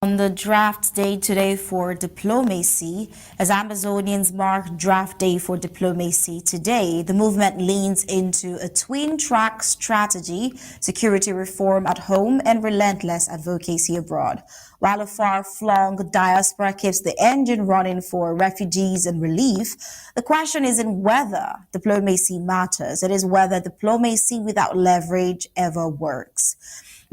On the draft day today for diplomacy, as Ambazonians mark draft day for diplomacy today, the movement leans into a twin-track strategy, security reform at home and relentless advocacy abroad. While a far-flung diaspora keeps the engine running for refugees and relief, the question isn't whether diplomacy matters, it is whether diplomacy without leverage ever works.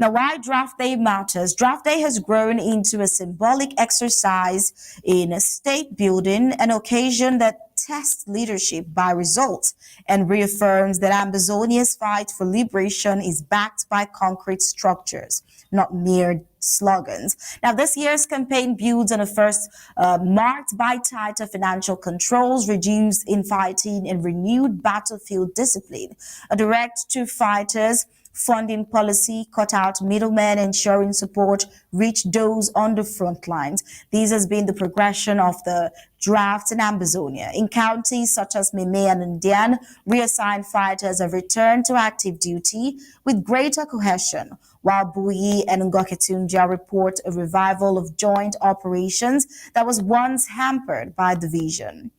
Now, why draft day matters? Draft day has grown into a symbolic exercise in state building, an occasion that tests leadership by results and reaffirms that Ambazonia's fight for liberation is backed by concrete structures, not mere slogans. Now, this year's campaign builds on a first marked by tighter financial controls, reduced infighting, and renewed battlefield discipline. A direct to fighters funding policy cut out middlemen, ensuring support reached those on the front lines. This has been the progression of the draft in Ambazonia. In counties such as Meme and Ndian, reassigned fighters have returned to active duty with greater cohesion, while Buyi and Ngoketunja report a revival of joint operations that was once hampered by division.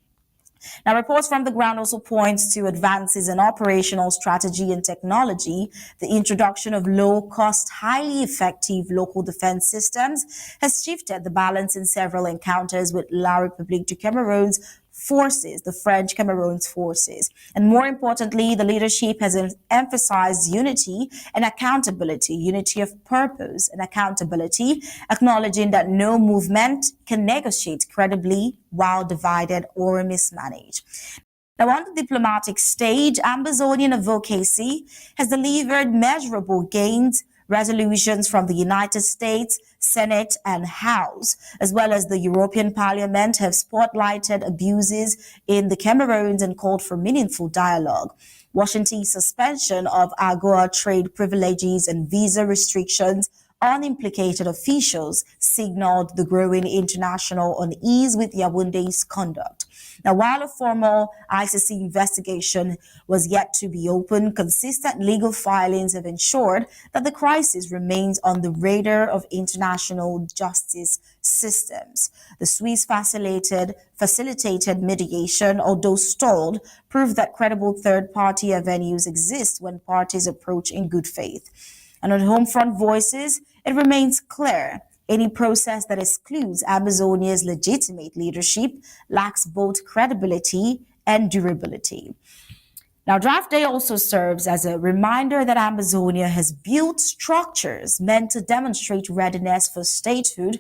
Now, reports from the ground also point to advances in operational strategy and technology. The introduction of low-cost, highly effective local defense systems has shifted the balance in several encounters with La République du Cameroon's forces, the French Cameroon's forces. And more importantly, the leadership has emphasized unity and accountability, unity of purpose and accountability, acknowledging that no movement can negotiate credibly while divided or mismanaged. Now, on the diplomatic stage, Ambazonian advocacy has delivered measurable gains. Resolutions from the United States, Senate, and House, as well as the European Parliament, have spotlighted abuses in the Cameroons and called for meaningful dialogue. Washington's suspension of AGOA trade privileges and visa restrictions on implicated officials signaled the growing international unease with Yaounde's conduct. Now, while a formal ICC investigation was yet to be opened, consistent legal filings have ensured that the crisis remains on the radar of international justice systems. The Swiss facilitated mediation, although stalled, proved that credible third-party avenues exist when parties approach in good faith. And on Homefront Voices, it remains clear any process that excludes Ambazonia's legitimate leadership lacks both credibility and durability. Now, Draft Day also serves as a reminder that Ambazonia has built structures meant to demonstrate readiness for statehood,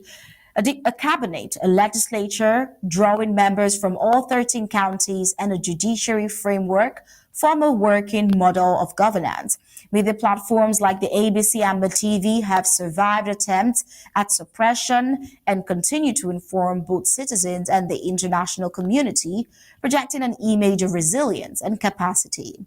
a cabinet, a legislature, drawing members from all 13 counties, and a judiciary framework form a working model of governance. Media platforms like the ABC Amba TV have survived attempts at suppression and continue to inform both citizens and the international community, projecting an image of resilience and capacity.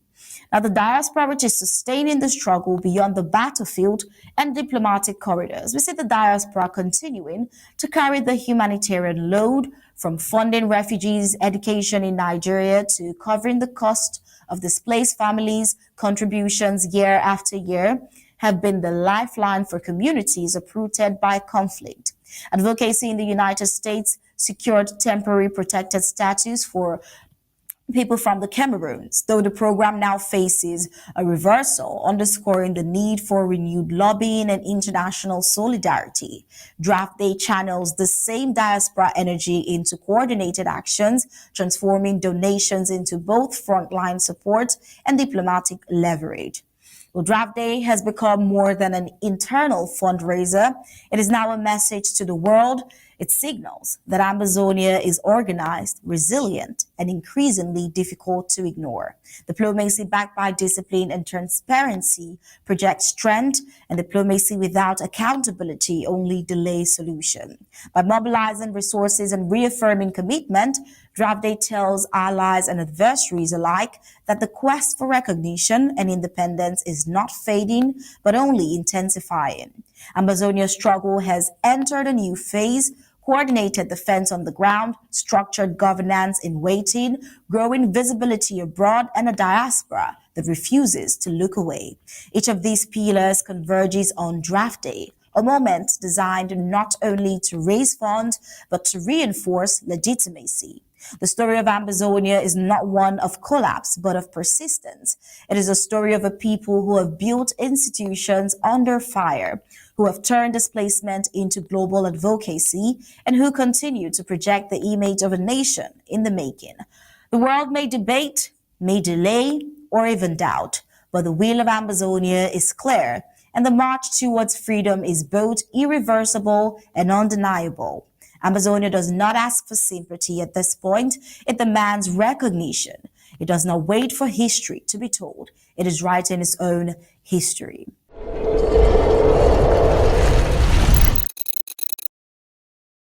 Now, the diaspora, which is sustaining the struggle beyond the battlefield and diplomatic corridors, we see the diaspora continuing to carry the humanitarian load, from funding refugees' education in Nigeria to covering the cost of displaced families. Contributions year after year have been the lifeline for communities uprooted by conflict. Advocacy in the United States secured temporary protected status for people from the Cameroons, though the program now faces a reversal, underscoring the need for renewed lobbying and international solidarity. Draft Day channels the same diaspora energy into coordinated actions, transforming donations into both frontline support and diplomatic leverage. Well, Draft Day has become more than an internal fundraiser. It is now a message to the world. It signals that Ambazonia is organized, resilient, and increasingly difficult to ignore. Diplomacy backed by discipline and transparency projects strength, and diplomacy without accountability only delays solution. By mobilizing resources and reaffirming commitment, Draft Day tells allies and adversaries alike that the quest for recognition and independence is not fading, but only intensifying. Ambazonia's struggle has entered a new phase: coordinated defense on the ground, structured governance in waiting, growing visibility abroad, and a diaspora that refuses to look away. Each of these pillars converges on Draft Day, a moment designed not only to raise funds, but to reinforce legitimacy. The story of Ambazonia is not one of collapse, but of persistence. It is a story of a people who have built institutions under fire, who have turned displacement into global advocacy, and who continue to project the image of a nation in the making. The world may debate, may delay, or even doubt, but the will of Ambazonia is clear, and the march towards freedom is both irreversible and undeniable. Ambazonia does not ask for sympathy at this point. It demands recognition. It does not wait for history to be told. It is writing its own history.